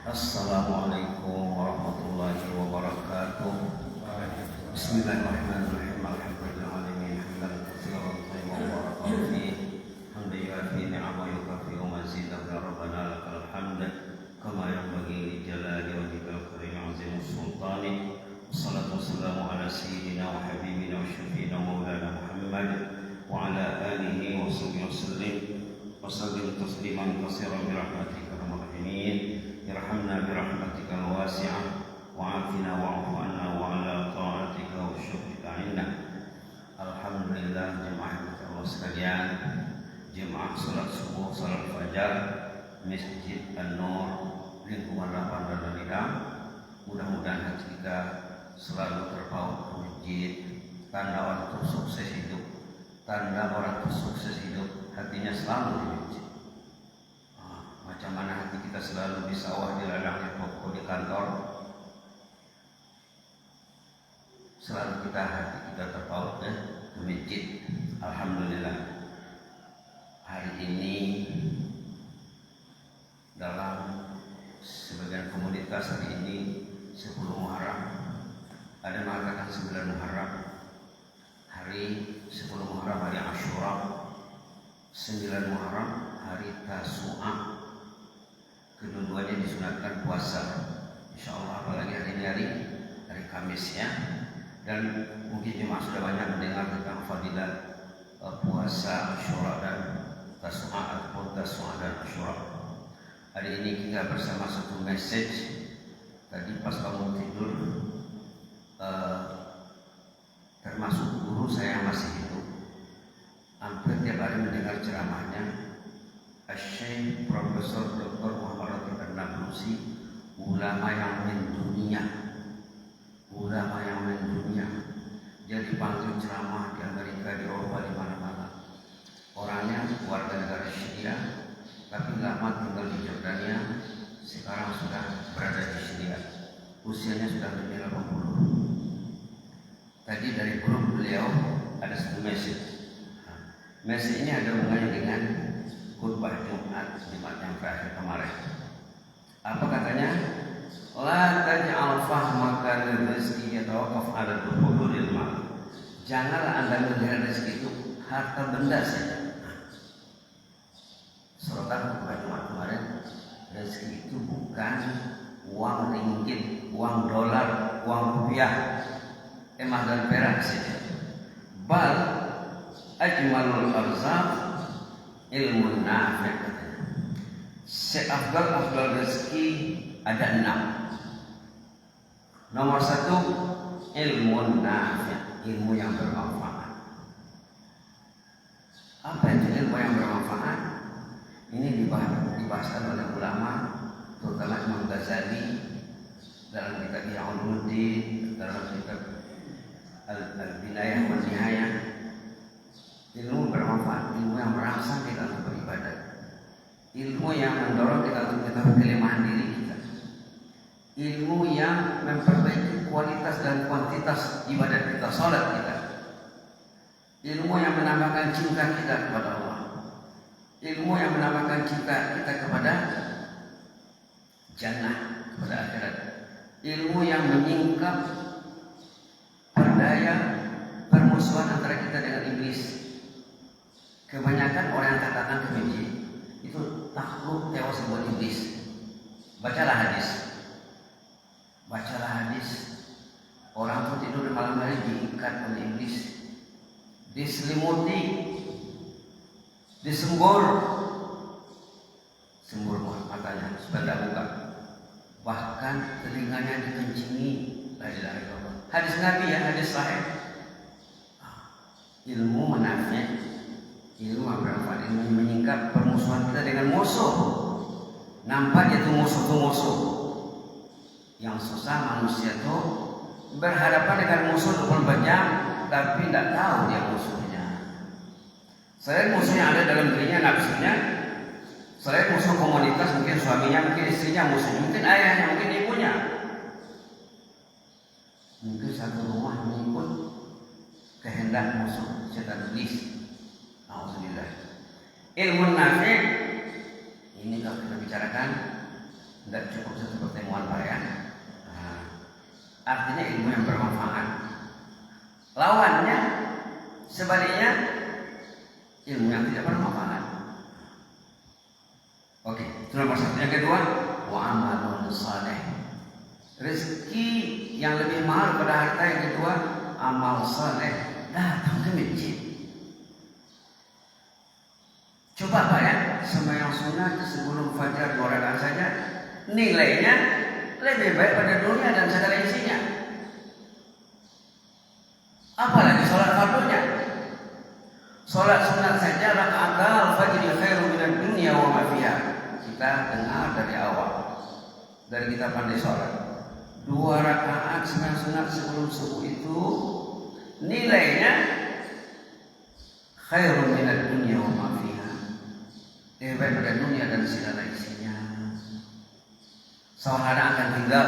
Assalamualaikum warahmatullahi wabarakatuh. Bismillahirrahmanirrahim. Alhamdulillahirabbil hamdan katsiran thayyiban mubarakan fihi hamdan yuwafi ni'amahu yukafi mazidan ya rabbana lakal hamd kama yanbaghi li jalali wajhikal karim azim sultani. Wassalatu wassalamu ala sayyidina wa habibina wa syafiina maulana Muhammad wa ala alihi wa sahbihi wa sallim tasliman katsiran bi rahmatika ya arhamar rahimin. Irhamna birahmatikal wasi'ah wa'afina wa'fu anna wa ala ta'atika wa syukrika inna. Alhamdulillah jemaah Allah sekalian, jemaah salat subuh, salat fajar Masjid An-Nur lingkungan Lapan dan Nidam. Mudah-mudahan hati kita selalu terpaut ke masjid, tanda orang sukses hidup. Tanda orang sukses hidup hatinya selalu di masjid. Macam mana hati kita selalu di sawah, di ladang, di toko, di kantor, selalu hati kita terpaut ke masjid. Alhamdulillah, hari ini dalam sebagian komunitas hari ini 10 Muharram, ada mengatakan 9 Muharram, hari 10 Muharram hari Asyura, 9 Muharram hari Tasu'a. Kedua-duanya disunatkan puasa, insyaallah, apalagi hari ini hari Kamis ya. Dan mungkin jemaah sudah banyak mendengar tentang fadilah puasa Asyura dan Tasu'a ataupun Tasu'a dan Asyura. Hari ini kita bersama satu message. Tadi pas bangun tidur, termasuk guru saya yang masih hidup, hampir tiap hari mendengar ceramahnya Syekh Profesor Dr. Muhammad Rafiq An-Nablusi, ulama yang mendunia, ulama yang mendunia. Dia dipanggil ceramah di Amerika, di Eropa, di mana-mana. Orangnya warga negara Syria, tapi lama tinggal di Jordania, sekarang sudah berada di Syria. Usianya sudah lebih 80. Tadi dari grup beliau ada satu message. Message ini ada hubungannya dengan khutbah Jumat yang terakhir kemarin. Apa katanya? La taj'al fahmaka lirrizqi yatawaqqaf 'ala al-huduril mal. Janganlah Anda melihat rezeki itu harta benda saja. Sorotan khutbah Jumat kemarin, rezeki itu bukan uang ringgit, uang dolar, uang rupiah, emas dan perak saja. Bal ajmalul arzaq ilmu nafi'. Seafdal rezeki ada 6. Nomor 1 ilmu nafi', ilmu yang bermanfaat. Apa itu ilmu yang bermanfaat? Ini dibahaskan oleh ulama, terutama Imam Ghazali dalam kitab Ihya Ulumuddin, dalam kitab Al-Bidayah wa Nihayah. Ilmu bermanfaat, ilmu yang merangsang kita untuk beribadah, ilmu yang mendorong kita untuk mengetahui kelemahan diri kita, ilmu yang memperbaiki kualitas dan kuantitas ibadah kita, salat kita, ilmu yang menambahkan cinta kita kepada Allah, ilmu yang menambahkan cinta kita kepada jannah, kepada akhirat, ilmu yang menyingkap perdaya permusuhan antara kita dengan iblis. Kebanyakan orang yang katakan ke masjid itu takluk tewas buat iblis. Bacalah hadis. Bacalah hadis. Orang pun tidur malam hari diikat oleh iblis, diselimuti, disembur, sembur matanya supaya tidak buka. Bahkan telinganya dikencingi. La ilaha illallah. Hadis Nabi ya, hadis sahih. Ilmu menafi', ilmu yang bermanfaat, ilmu yang menyingkap permusuhan kita dengan musuh. Nampaknya itu musuh. Yang susah manusia itu berhadapan dengan musuh 24 jam, tapi tidak tahu dia musuhnya. Selain musuh yang ada dalam dirinya, nafsunya, selain musuh komunitas, mungkin suaminya, mungkin istrinya musuhnya, mungkin ayahnya, mungkin ibunya, mungkin satu rumah mengikut kehendak musuh setan iblis. Alhamdulillah. Ilmu nafi' ini kalau kita bicarakan Tidak cukup satu pertemuan Pak ya. Nah, artinya ilmu yang bermanfaat. Lawannya sebaliknya ilmu yang tidak bermanfaat. Oke, itu nomor satu. Yang kedua, wa amalun saleh. Rezeki yang lebih mahal pada harta yang kedua, amal saleh. Datang ke masjid. Coba Pak ya, sembahyang sunat sebelum fajar 2 rakaat saja, nilainya lebih baik pada dunia dan segala isinya. Apalagi sholat fardunya. Sholat sunat saja rakaat al-fajr khairu minad dunya wa ma fiha. Kita dengar dari awal, dari kita pandai sholat, 2 rakaat sembahyang sunat sebelum subuh itu nilainya khairu minad dunya wa ma fiha. Lebih baik pada dunia dan segala isinya. Seorang akan tinggal,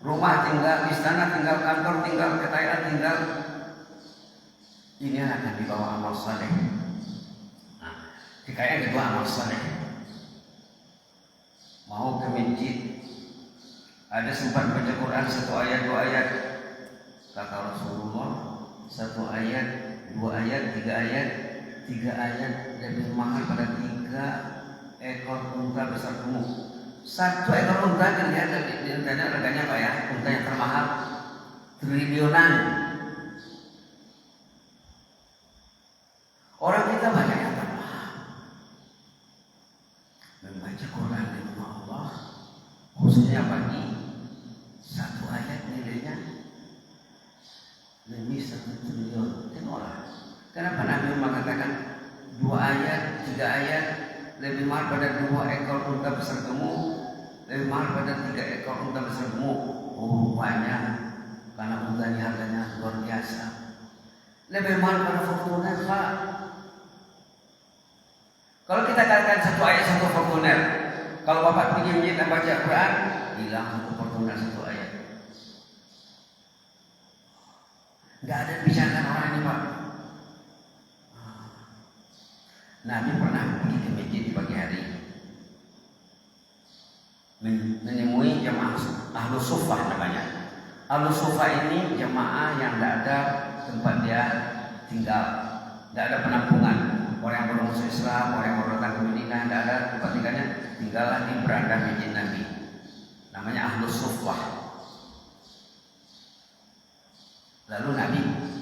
rumah tinggal, istana tinggal, kantor tinggal, kekayaan tinggal. Ini akan dibawa amal saleh. Nah, kekayaan kedua amal saleh. Mau ke masjid, ada sempat baca Quran 1 ayat 2 ayat, kata Rasulullah 1 ayat 2 ayat 3 ayat, 3 ayat lebih mahal pada 3 ekor unta besar gemuk. 1 ekor unta dilihat di internet harganya Pak ya, unta yang termahal triliunan. Orang kita banyak yang termahal membaca Quran di rumah Allah, khususnya bagi 1 ayat nilainya lebih 1 triliun. Tengoklah, kenapa Nabi mengatakan 2 ayat, 3 ayat lebih mahal pada 2 ekor unta besar gemuk, lebih mahal pada 3 ekor unta besar gemuk. Oh banyak, karena unta ini harganya luar biasa. Lebih mahal pada Fortuner Pak. Kalau kita katakan 1 ayat 1 Fortuner, kalau Bapak pergi masjid dan baca Quran, hilang 1 Fortuner 1 ayat. Tidak ada bicarakan orang ini Pak. Nabi pernah pergi ke masjid di pagi hari, menemui jemaah Ahlus Suffah namanya. Ahlus Suffah ini jemaah yang tidak ada tempat dia tinggal, tidak ada penampungan. Orang yang belum masuk Islam, orang yang baru datang ke Madinah, tidak ada tempat tinggalnya, tinggallah di beranda masjid Nabi. Namanya Ahlus Suffah. Lalu Nabi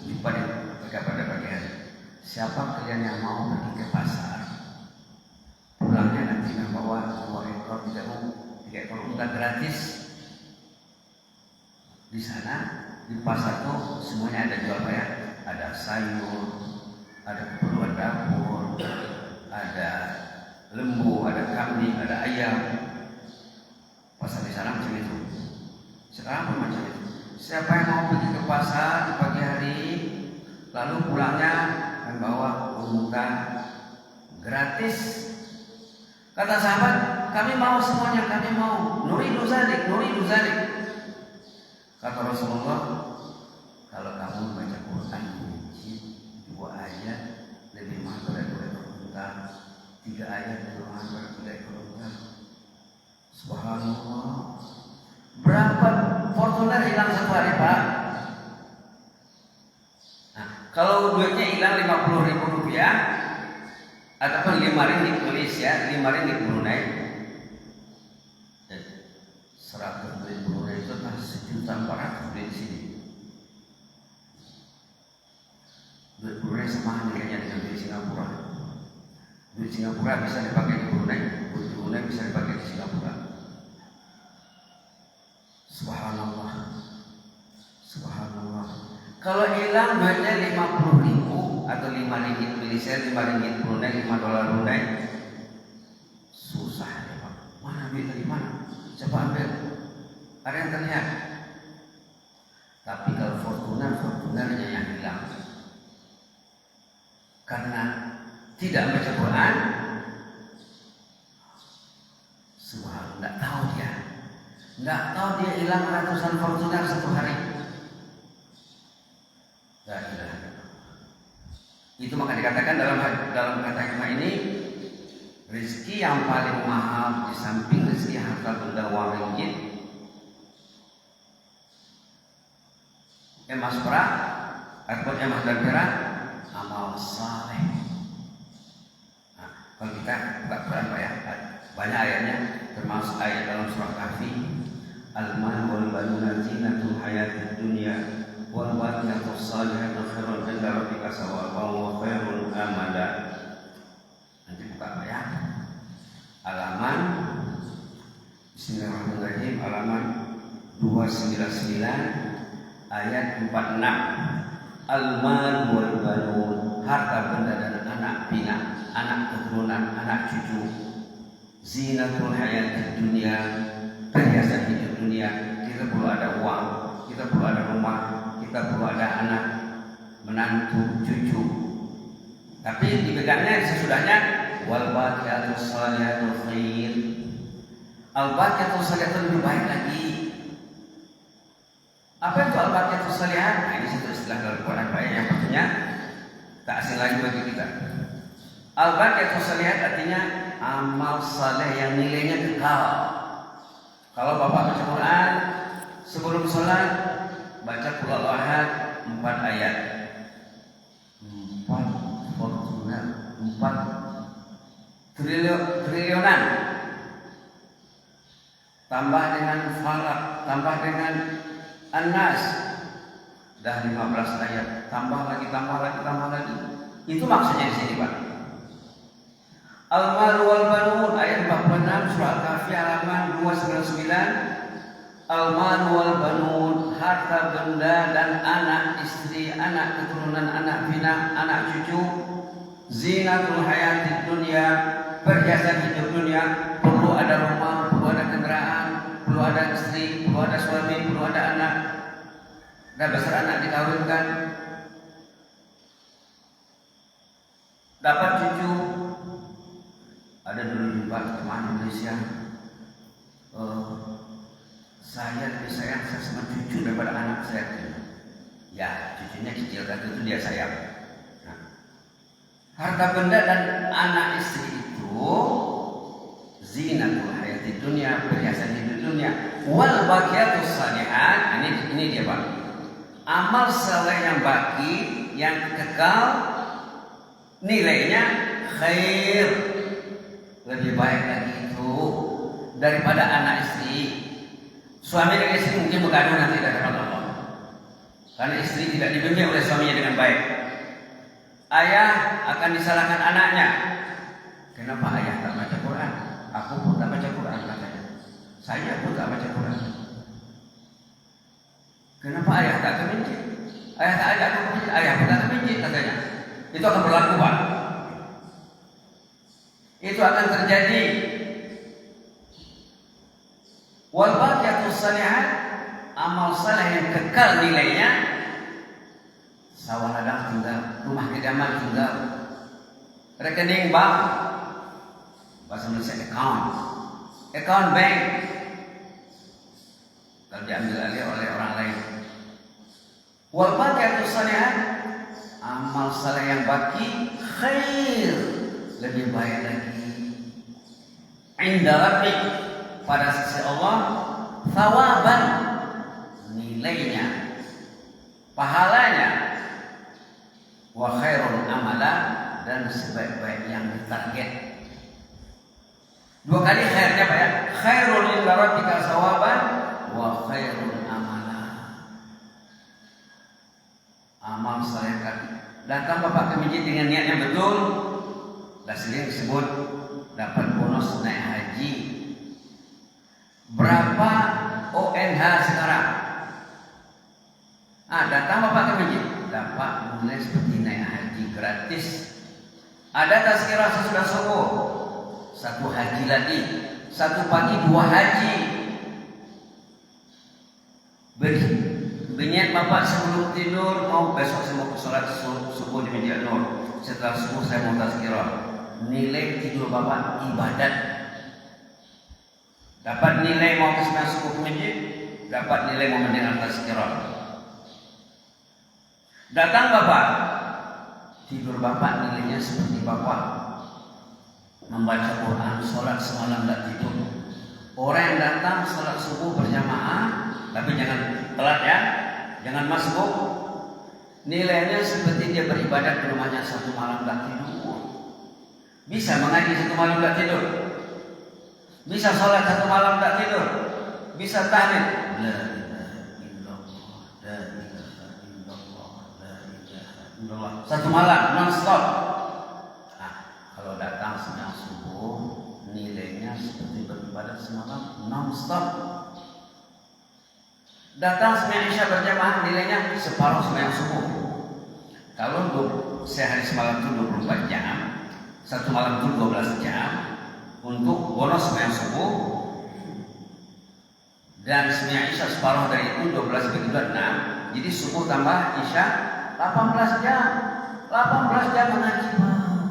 jumpa mereka pada pagi hari. Siapa kalian yang mau pergi ke pasar? Pulangnya nanti membawa 2 ekor 3 ekor unta gratis. Di sana di pasar tuh semuanya ada jual ya. Ada sayur, ada keperluan dapur, ada lembu, ada kambing, ada ayam. Pasar di sana macam itu. Sekarang pun macam itu. Siapa yang mau pergi ke pasar di pagi hari, lalu pulangnya membawa unta gratis. Kata sahabat, kami mau semuanya, kami mau. Nuridu zalik, nuridu zalik. Kata Rasulullah, kalau kamu baca Quran di masjid 2 ayat lebih mahal pada 2 ekor unta, 3 ayat lebih mahal pada 3 ekor unta. Subhanallah. Berapa Fortuner hilang 1 hari Pak? Kalau duitnya hilang 50.000 rupiah ataupun 5 ringgit Malaysia, 5 ringgit Brunei, 100 ringgit Brunei itu 1.400.000 di sini. Duit Brunei sama nilainya dengan duit Singapura. Duit Singapura bisa dipakai di Brunei, duit Brunei bisa dipakai di Singapura. Subhanallah, subhanallah. Kalau hilang duitnya 50.000 atau 5 ringgit Malaysia, 5 ringgit Brunei, 5 dolar Brunei, susah ya Pak. Mana duit dari mana? Coba ambil. Ada yang terlihat. Tapi kalau Fortunernya yang hilang, karena tidak baca Quran, subhanallah, tidak tahu dia. Tidak tahu dia hilang ratusan Fortuner 1 hari. Itu maka dikatakan dalam kata hikmah ini, Rezeki yang paling mahal di samping rezeki harta benda uang ringgit, emas perak ataupun emas dan perak, amal saleh. Nah, kalau kita buka Quran Pak ya, banyak ayatnya, termasuk ayat dalam surah Kahfi, al-mal wal banuna zinatul hayatid dunya wal baqiyatus salihatu khairun 'inda rabbika thawaban wa khairun amala. Nanti buka Pak ya. Halaman Bismillahirrahmanirrahim, halaman 299 ayat 46. Al-mal wal banun, harta benda dan anak pinak, anak keturunan, anak cucu. Zinatul hayatid dunia, perhiasan hidup dunia. Kita perlu ada uang, kita perlu ada rumah, kita perlu ada anak, menantu, cucu. Tapi dipegangnya sesudahnya wal baqiyatus salihatu khair. Al baqiyatus salihatu lebih baik lagi. Apa itu al baqiyatus salihat? Nah, ini satu istilah dalam Quran Pak yang artinya tak asing lagi bagi kita. Al baqiyatus salihat artinya amal saleh yang nilainya kekal. Kalau Bapak baca Quran sebelum sholat baca Qul Huwallahu Ahad 4 ayat. 4 triliunan, tambah dengan falak, tambah dengan An-Nas, dah 15 ayat, tambah lagi. Itu maksudnya di sini Pak. Al-mal wal banun ayat 46 surah Al-Kahfi halaman 299. Al-mal wal banun, harta benda dan anak istri, anak keturunan, anak pinak, anak cucu. Zinatul hayatid dunia, perhiasan hidup dunia. Perlu ada rumah, perlu ada kendaraan, perlu ada istri, perlu ada suami, perlu ada anak. Dah besar anak dikawinkan, dapat cucu. Ada dulu jumpa teman Indonesia, saya lebih sayang sama cucu daripada anak saya. Ya, cucunya kecil kan, itu dia sayang. Harta benda dan anak istri itu zinatul hayatid dunia, perhiasan hidup dunia. Wal baqiyatus salihat, ini dia Pak. Amal saleh yang baki, yang kekal, nilainya khair, lebih baik lagi itu daripada anak istri. Suami dan istri mungkin bergaduh nanti dari Allah, karena istri tidak dibimbing oleh suaminya dengan baik. Ayah akan disalahkan anaknya. Kenapa ayah tak baca Quran? Aku pun tak baca Quran katanya. Saya pun tak baca Quran. Kenapa ayah tak ke masjid? Ayah tak ajak aku ke masjid. Ayah pun tak ke masjid katanya. Itu akan berlaku Pak. Itu akan terjadi. Wal baqiyatus salihat, amal saleh yang kekal nilainya. Sawah ladang tinggal, rumah kediaman tinggal, rekening bank, bahasa Malaysia account bank, kalau diambil alih oleh orang lain. Wal baqiyatus salihat, amal saleh yang baki khair, lebih baik lagi. Inda rabbik, pada sisi Allah, thawaban, nilainya, pahalanya. Wa khairun amala, dan sebaik-baik yang ditarget. Dua kali khairnya Pak ya. Khairun inda rabbika thawaban wa khairun amala. Amal saleh kali. Datang Bapak ke masjid dengan niat yang betul, dah sering disebut dapat bonus naik haji. Berapa ONH sekarang? Datang Bapak ke masjid, dapat nilai seperti naik haji gratis. Ada tazkirah sesudah subuh, 1 haji lagi, 1 pagi 2 haji. Berniat Bapak sebelum tidur, mau besok saya mau sholat subuh di Masjid Nur. Setelah subuh saya mau tazkirah. Nilai tidur Bapak ibadat. Dapat nilai mau ke subuh ke masjid, dapat nilai mau mendengar tazkirah. Datang Bapak, tidur Bapak nilainya seperti Bapak membaca Quran, sholat semalam tidak tidur. Orang yang datang sholat subuh berjamaah, tapi jangan telat ya, jangan masuk. Nilainya seperti dia beribadat di rumahnya satu malam tidak tidur. Bisa mengaji satu malam tidak tidur. Bisa sholat satu malam tidak tidur. Bisa tahlil. La ilaha illallah, la ilaha illallah, la ilaha illallah. Satu malam non-stop. Nah, kalau datang siang subuh, nilainya seperti beribadat semalam non-stop. Datang sembahyang Isya berjamaah, nilainya separuh sembahyang subuh. Kalau sehari semalam itu 24 jam, satu malam itu 12 jam untuk bonus sembahyang subuh, dan sembahyang Isya separuh dari itu 12 bagi 6. Jadi subuh tambah Isya 18 jam. 18 jam mengaji.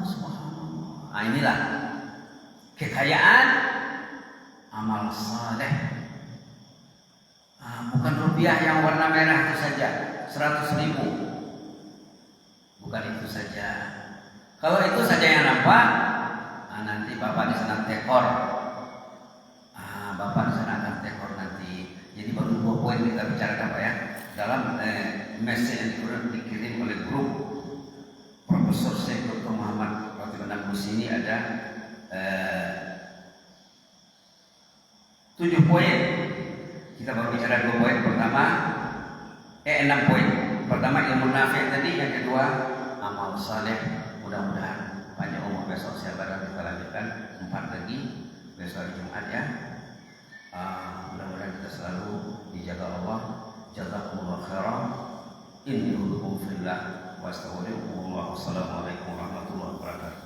Subhanallah. Nah, inilah kekayaan amal saleh. Bukan rupiah yang warna merah itu saja 100.000. Bukan itu saja. Kalau itu saja yang nampak, nanti Bapak di sana tekor. Bapak di sana akan tekor nanti. Jadi baru 2 poin kita bicarakan Pak ya. Dalam message yang dikirim oleh grup Profesor Syekh Dr. Muhammad Ratib Nabus ini ada 7 poin. Kita baru bicara 2 poin. Pertama 6 poin. Pertama ilmu nafi tadi, yang kedua amal saleh. Mudah-mudahan panjang umur, besok saya barang kita lanjutkan 4 lagi besok hari Jumat ya. Mudah-mudahan kita selalu dijaga Allah. Jazakumullah khairan. Inni uhibbum fillah wa astaghfirullahaladzim. Wassalamualaikum warahmatullahi wabarakatuh.